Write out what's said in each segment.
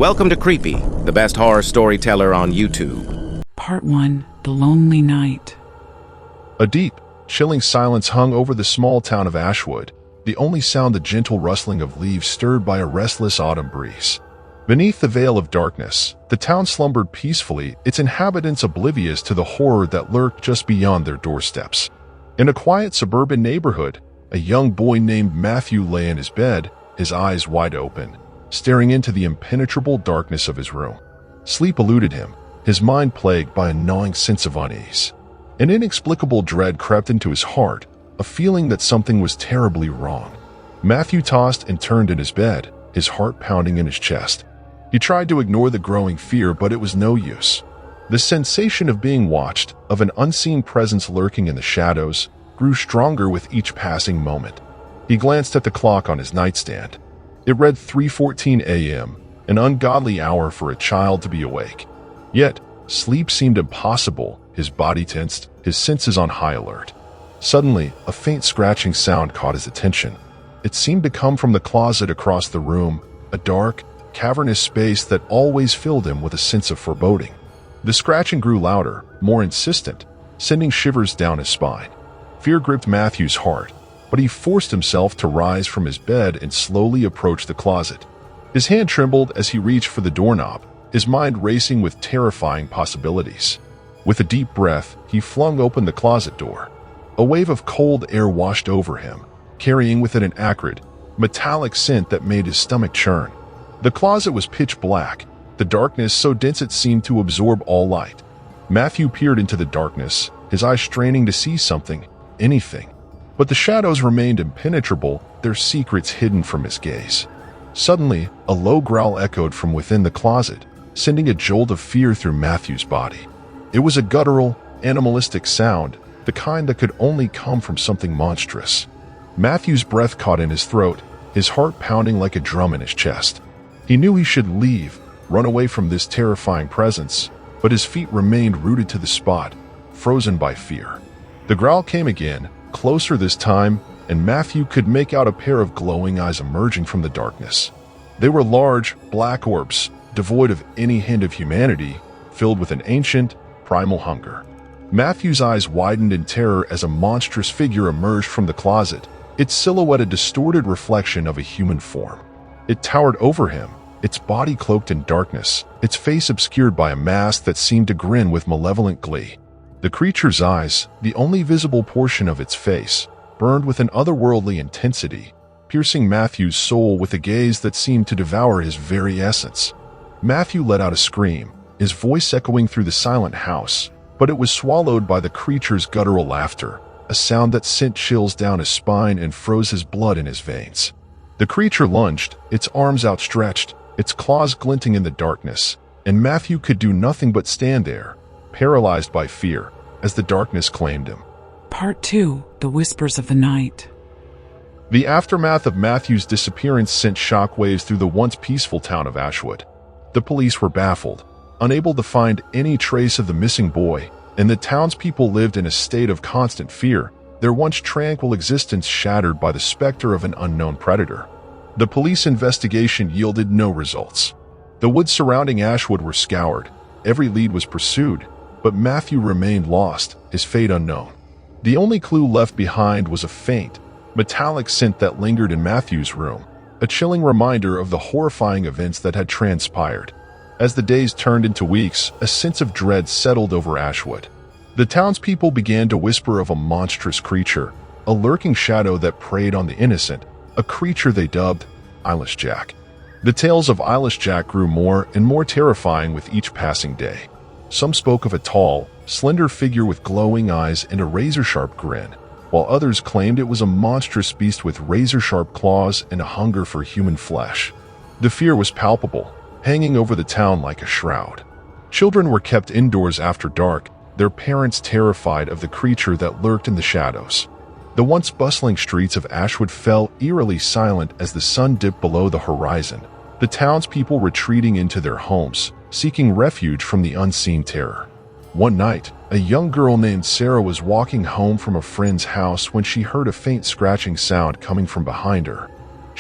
Welcome to Creepy, the best horror storyteller on YouTube. Part 1: The Lonely Night. A deep, chilling silence hung over the small town of Ashwood, the only sound the gentle rustling of leaves stirred by a restless autumn breeze. Beneath the veil of darkness, the town slumbered peacefully, its inhabitants oblivious to the horror that lurked just beyond their doorsteps. In a quiet suburban neighborhood, a young boy named Matthew lay in his bed, his eyes wide open, staring into the impenetrable darkness of his room. Sleep eluded him, his mind plagued by a gnawing sense of unease. An inexplicable dread crept into his heart, a feeling that something was terribly wrong. Matthew tossed and turned in his bed, his heart pounding in his chest. He tried to ignore the growing fear, but it was no use. The sensation of being watched, of an unseen presence lurking in the shadows, grew stronger with each passing moment. He glanced at the clock on his nightstand. It read 3:14 a.m., an ungodly hour for a child to be awake. Yet, sleep seemed impossible, his body tensed, his senses on high alert. Suddenly, a faint scratching sound caught his attention. It seemed to come from the closet across the room, a dark, cavernous space that always filled him with a sense of foreboding. The scratching grew louder, more insistent, sending shivers down his spine. Fear gripped Matthew's heart, but he forced himself to rise from his bed and slowly approach the closet. His hand trembled as he reached for the doorknob, his mind racing with terrifying possibilities. With a deep breath, he flung open the closet door. A wave of cold air washed over him, carrying with it an acrid, metallic scent that made his stomach churn. The closet was pitch black, the darkness so dense it seemed to absorb all light. Matthew peered into the darkness, his eyes straining to see something, anything. But the shadows remained impenetrable, their secrets hidden from his gaze. Suddenly, a low growl echoed from within the closet, sending a jolt of fear through Matthew's body. It was a guttural, animalistic sound, the kind that could only come from something monstrous. Matthew's breath caught in his throat, his heart pounding like a drum in his chest. He knew he should leave, run away from this terrifying presence, but his feet remained rooted to the spot, frozen by fear. The growl came again, closer this time, and Matthew could make out a pair of glowing eyes emerging from the darkness. They were large, black orbs, devoid of any hint of humanity, filled with an ancient, primal hunger. Matthew's eyes widened in terror as a monstrous figure emerged from the closet, its silhouette a distorted reflection of a human form. It towered over him, its body cloaked in darkness, its face obscured by a mask that seemed to grin with malevolent glee. The creature's eyes, the only visible portion of its face, burned with an otherworldly intensity, piercing Matthew's soul with a gaze that seemed to devour his very essence. Matthew let out a scream, his voice echoing through the silent house, but it was swallowed by the creature's guttural laughter, a sound that sent chills down his spine and froze his blood in his veins. The creature lunged, its arms outstretched, its claws glinting in the darkness, and Matthew could do nothing but stand there, paralyzed by fear, as the darkness claimed him. Part 2: The Whispers of the Night. The aftermath of Matthew's disappearance sent shockwaves through the once peaceful town of Ashwood. The police were baffled, unable to find any trace of the missing boy, and the townspeople lived in a state of constant fear, their once tranquil existence shattered by the specter of an unknown predator. The police investigation yielded no results. The woods surrounding Ashwood were scoured, every lead was pursued, but Matthew remained lost, his fate unknown. The only clue left behind was a faint, metallic scent that lingered in Matthew's room, a chilling reminder of the horrifying events that had transpired. As the days turned into weeks, a sense of dread settled over Ashwood. The townspeople began to whisper of a monstrous creature, a lurking shadow that preyed on the innocent, a creature they dubbed Eyeless Jack. The tales of Eyeless Jack grew more and more terrifying with each passing day. Some spoke of a tall, slender figure with glowing eyes and a razor-sharp grin, while others claimed it was a monstrous beast with razor-sharp claws and a hunger for human flesh. The fear was palpable, hanging over the town like a shroud. Children were kept indoors after dark, their parents terrified of the creature that lurked in the shadows. The once bustling streets of Ashwood fell eerily silent as the sun dipped below the horizon, the townspeople retreating into their homes, seeking refuge from the unseen terror. One night, a young girl named Sarah was walking home from a friend's house when she heard a faint scratching sound coming from behind her.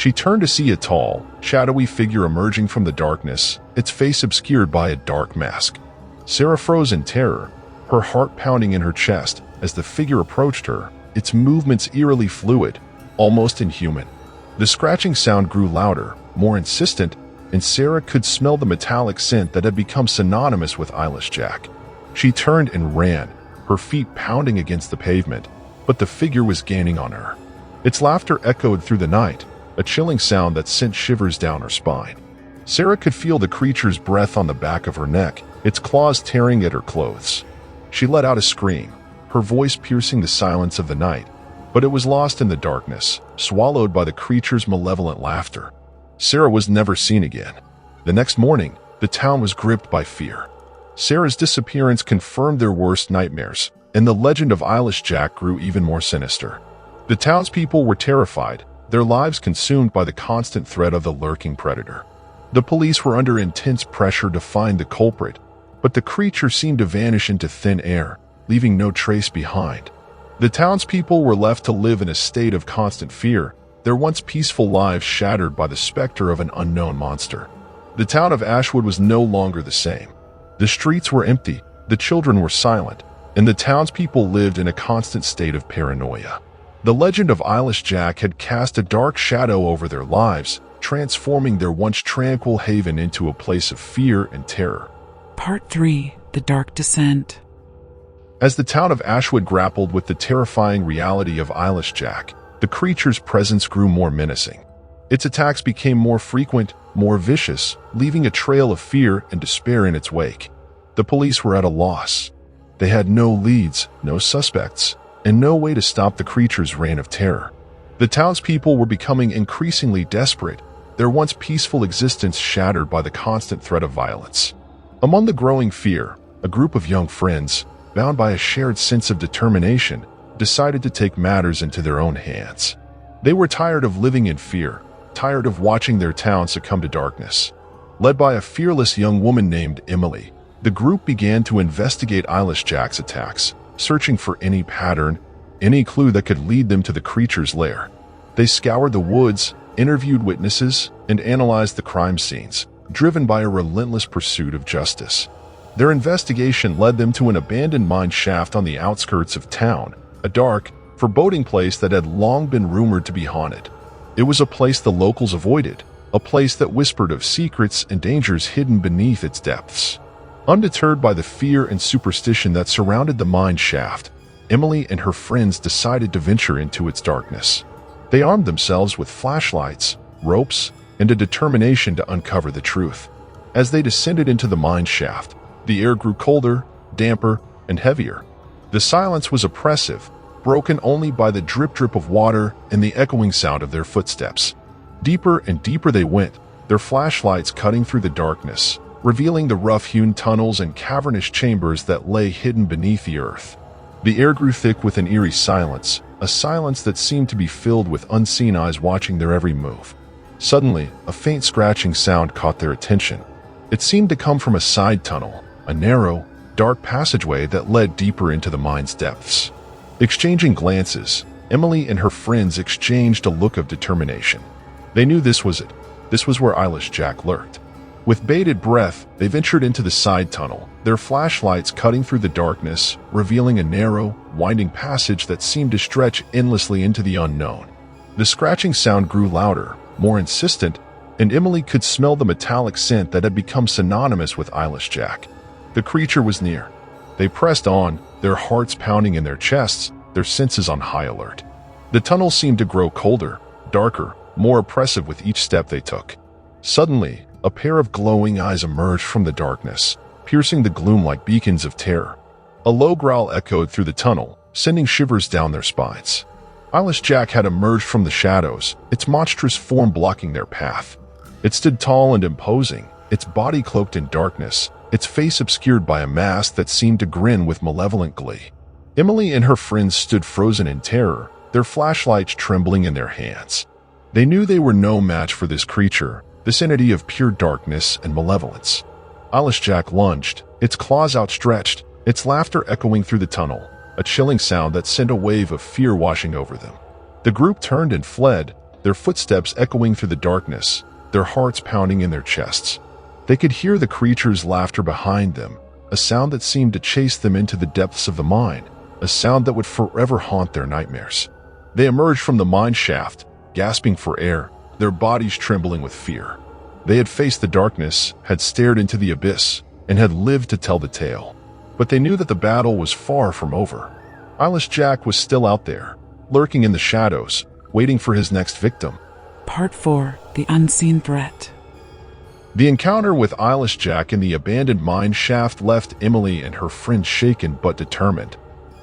She turned to see a tall, shadowy figure emerging from the darkness, its face obscured by a dark mask. Sarah froze in terror, her heart pounding in her chest as the figure approached her, its movements eerily fluid, almost inhuman. The scratching sound grew louder, more insistent, and Sarah could smell the metallic scent that had become synonymous with Eyeless Jack. She turned and ran, her feet pounding against the pavement, but the figure was gaining on her. Its laughter echoed through the night, a chilling sound that sent shivers down her spine. Sarah could feel the creature's breath on the back of her neck, its claws tearing at her clothes. She let out a scream, her voice piercing the silence of the night, but it was lost in the darkness, swallowed by the creature's malevolent laughter. Sarah was never seen again. The next morning, the town was gripped by fear. Sarah's disappearance confirmed their worst nightmares, and the legend of Eyeless Jack grew even more sinister. The townspeople were terrified, their lives consumed by the constant threat of the lurking predator. The police were under intense pressure to find the culprit, but the creature seemed to vanish into thin air, leaving no trace behind. The townspeople were left to live in a state of constant fear, their once peaceful lives shattered by the specter of an unknown monster. The town of Ashwood was no longer the same. The streets were empty, the children were silent, and the townspeople lived in a constant state of paranoia. The legend of Eyeless Jack had cast a dark shadow over their lives, transforming their once tranquil haven into a place of fear and terror. Part 3. The Dark Descent. As the town of Ashwood grappled with the terrifying reality of Eyeless Jack, the creature's presence grew more menacing. Its attacks became more frequent, more vicious, leaving a trail of fear and despair in its wake. The police were at a loss. They had no leads, no suspects, and no way to stop the creature's reign of terror. The townspeople were becoming increasingly desperate, their once peaceful existence shattered by the constant threat of violence. Among the growing fear, a group of young friends, bound by a shared sense of determination, decided to take matters into their own hands. They were tired of living in fear, tired of watching their town succumb to darkness. Led by a fearless young woman named Emily, the group began to investigate Eyeless Jack's attacks, searching for any pattern, any clue that could lead them to the creature's lair. They scoured the woods, interviewed witnesses, and analyzed the crime scenes, driven by a relentless pursuit of justice. Their investigation led them to an abandoned mine shaft on the outskirts of town, a dark, foreboding place that had long been rumored to be haunted. It was a place the locals avoided, a place that whispered of secrets and dangers hidden beneath its depths. Undeterred by the fear and superstition that surrounded the mine shaft, Emily and her friends decided to venture into its darkness. They armed themselves with flashlights, ropes, and a determination to uncover the truth. As they descended into the mine shaft, the air grew colder, damper, and heavier. The silence was oppressive, broken only by the drip-drip of water and the echoing sound of their footsteps. Deeper and deeper they went, their flashlights cutting through the darkness, revealing the rough-hewn tunnels and cavernous chambers that lay hidden beneath the earth. The air grew thick with an eerie silence, a silence that seemed to be filled with unseen eyes watching their every move. Suddenly, a faint scratching sound caught their attention. It seemed to come from a side tunnel, a narrow, dark passageway that led deeper into the mine's depths. Exchanging glances, Emily and her friends exchanged a look of determination. They knew this was it. This was where Eyeless Jack lurked. With bated breath, they ventured into the side tunnel, their flashlights cutting through the darkness, revealing a narrow, winding passage that seemed to stretch endlessly into the unknown. The scratching sound grew louder, more insistent, and Emily could smell the metallic scent that had become synonymous with Eyeless Jack. The creature was near. They pressed on, their hearts pounding in their chests, their senses on high alert. The tunnel seemed to grow colder, darker, more oppressive with each step they took. Suddenly, a pair of glowing eyes emerged from the darkness, piercing the gloom like beacons of terror. A low growl echoed through the tunnel, sending shivers down their spines. Eyeless Jack had emerged from the shadows, its monstrous form blocking their path. It stood tall and imposing, its body cloaked in darkness, its face obscured by a mask that seemed to grin with malevolent glee. Emily and her friends stood frozen in terror, their flashlights trembling in their hands. They knew they were no match for this creature, this entity of pure darkness and malevolence. Eyeless Jack lunged, its claws outstretched, its laughter echoing through the tunnel, a chilling sound that sent a wave of fear washing over them. The group turned and fled, their footsteps echoing through the darkness, their hearts pounding in their chests. They could hear the creature's laughter behind them, a sound that seemed to chase them into the depths of the mine, a sound that would forever haunt their nightmares. They emerged from the mine shaft, gasping for air, their bodies trembling with fear. They had faced the darkness, had stared into the abyss, and had lived to tell the tale. But they knew that the battle was far from over. Eyeless Jack was still out there, lurking in the shadows, waiting for his next victim. Part 4. The Unseen Threat. The encounter with Eyeless Jack in the abandoned mine shaft left Emily and her friends shaken but determined.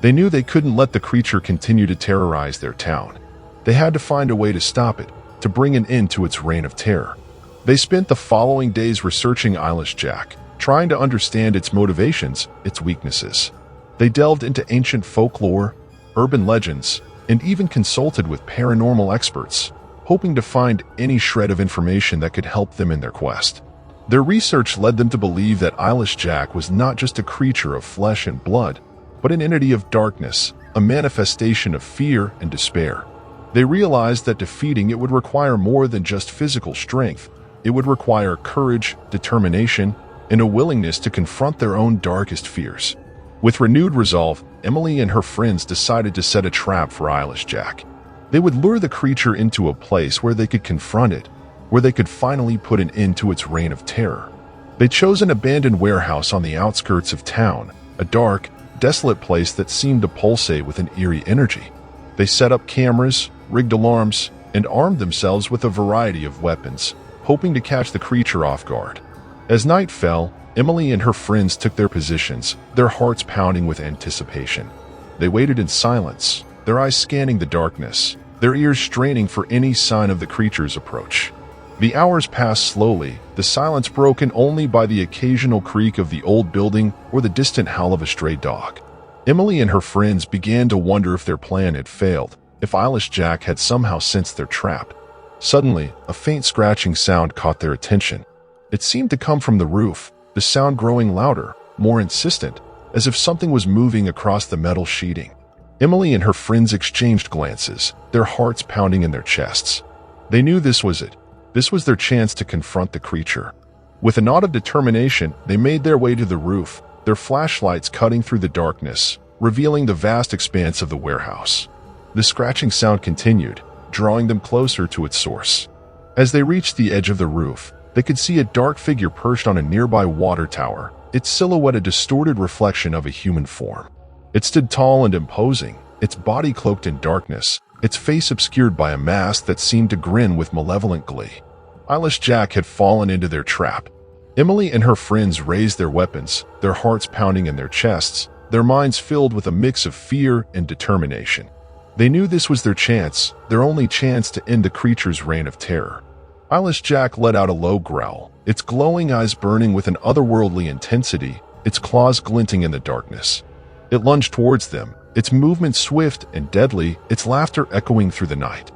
They knew they couldn't let the creature continue to terrorize their town. They had to find a way to stop it, to bring an end to its reign of terror. They spent the following days researching Eyeless Jack, trying to understand its motivations, its weaknesses. They delved into ancient folklore, urban legends, and even consulted with paranormal experts, hoping to find any shred of information that could help them in their quest. Their research led them to believe that Eyeless Jack was not just a creature of flesh and blood, but an entity of darkness, a manifestation of fear and despair. They realized that defeating it would require more than just physical strength. It would require courage, determination, and a willingness to confront their own darkest fears. With renewed resolve, Emily and her friends decided to set a trap for Eyeless Jack. They would lure the creature into a place where they could confront it, where they could finally put an end to its reign of terror. They chose an abandoned warehouse on the outskirts of town, a dark, desolate place that seemed to pulsate with an eerie energy. They set up cameras, rigged alarms, and armed themselves with a variety of weapons, hoping to catch the creature off guard. As night fell, Emily and her friends took their positions, their hearts pounding with anticipation. They waited in silence, their eyes scanning the darkness, their ears straining for any sign of the creature's approach. The hours passed slowly, the silence broken only by the occasional creak of the old building or the distant howl of a stray dog. Emily and her friends began to wonder if their plan had failed, if Eyeless Jack had somehow sensed their trap. Suddenly, a faint scratching sound caught their attention. It seemed to come from the roof, the sound growing louder, more insistent, as if something was moving across the metal sheeting. Emily and her friends exchanged glances, their hearts pounding in their chests. They knew this was it. This was their chance to confront the creature. With a nod of determination, they made their way to the roof, their flashlights cutting through the darkness, revealing the vast expanse of the warehouse. The scratching sound continued, drawing them closer to its source. As they reached the edge of the roof, they could see a dark figure perched on a nearby water tower, its silhouette a distorted reflection of a human form. It stood tall and imposing, its body cloaked in darkness, its face obscured by a mask that seemed to grin with malevolent glee. Eyeless Jack had fallen into their trap. Emily and her friends raised their weapons, their hearts pounding in their chests, their minds filled with a mix of fear and determination. They knew this was their chance, their only chance to end the creature's reign of terror. Eyeless Jack let out a low growl, its glowing eyes burning with an otherworldly intensity, its claws glinting in the darkness. It lunged towards them, its movement swift and deadly, its laughter echoing through the night.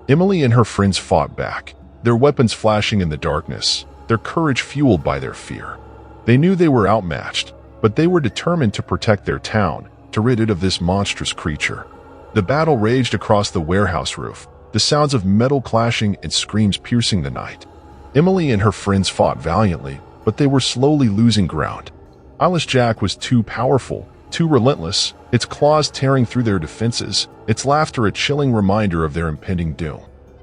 Emily and her friends fought back, their weapons flashing in the darkness, their courage fueled by their fear. They knew they were outmatched, but they were determined to protect their town, to rid it of this monstrous creature. The battle raged across the warehouse roof, the sounds of metal clashing and screams piercing the night. Emily and her friends fought valiantly, but they were slowly losing ground. Eyeless Jack was too powerful, too relentless, its claws tearing through their defenses, its laughter a chilling reminder of their impending doom.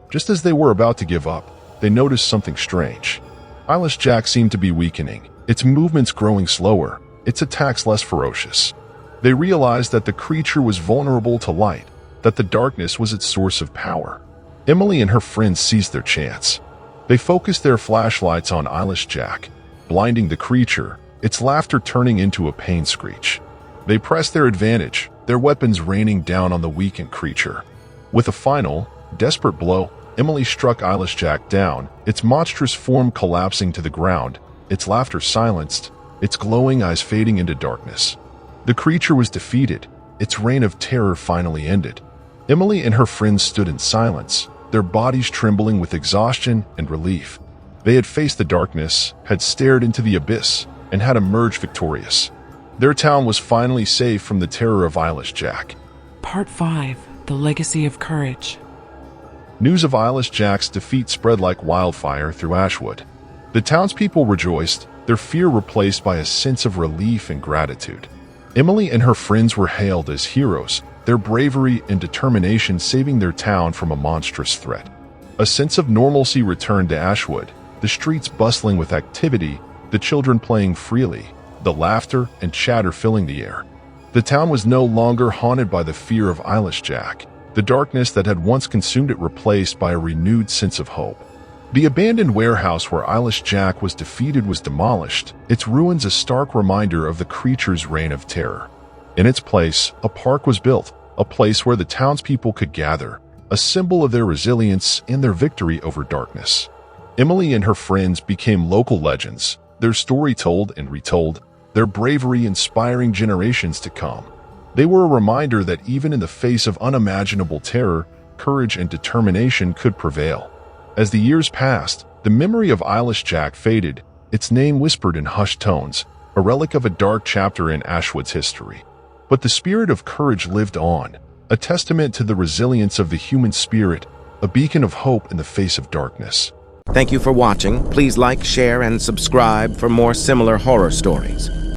Just as they were about to give up, they noticed something strange. Eyeless Jack seemed to be weakening, its movements growing slower, its attacks less ferocious. They realized that the creature was vulnerable to light, that the darkness was its source of power. Emily and her friends seized their chance. They focused their flashlights on Eyeless Jack, blinding the creature, its laughter turning into a pain screech. They pressed their advantage, their weapons raining down on the weakened creature. With a final, desperate blow, Emily struck Eyeless Jack down, its monstrous form collapsing to the ground, its laughter silenced, its glowing eyes fading into darkness. The creature was defeated, its reign of terror finally ended. Emily and her friends stood in silence, their bodies trembling with exhaustion and relief. They had faced the darkness, had stared into the abyss, and had emerged victorious. Their town was finally safe from the terror of Eyeless Jack. Part 5. The Legacy of Courage. News of Eyeless Jack's defeat spread like wildfire through Ashwood. The townspeople rejoiced, their fear replaced by a sense of relief and gratitude. Emily and her friends were hailed as heroes, their bravery and determination saving their town from a monstrous threat. A sense of normalcy returned to Ashwood, the streets bustling with activity, the children playing freely, the laughter and chatter filling the air. The town was no longer haunted by the fear of Eyeless Jack, the darkness that had once consumed it replaced by a renewed sense of hope. The abandoned warehouse where Eyeless Jack was defeated was demolished, its ruins a stark reminder of the creature's reign of terror. In its place, a park was built, a place where the townspeople could gather, a symbol of their resilience and their victory over darkness. Emily and her friends became local legends, their story told and retold, their bravery inspiring generations to come. They were a reminder that even in the face of unimaginable terror, courage and determination could prevail. As the years passed, the memory of Eyeless Jack faded, its name whispered in hushed tones, a relic of a dark chapter in Ashwood's history. But the spirit of courage lived on, a testament to the resilience of the human spirit, a beacon of hope in the face of darkness. Thank you for watching. Please like, share, and subscribe for more similar horror stories.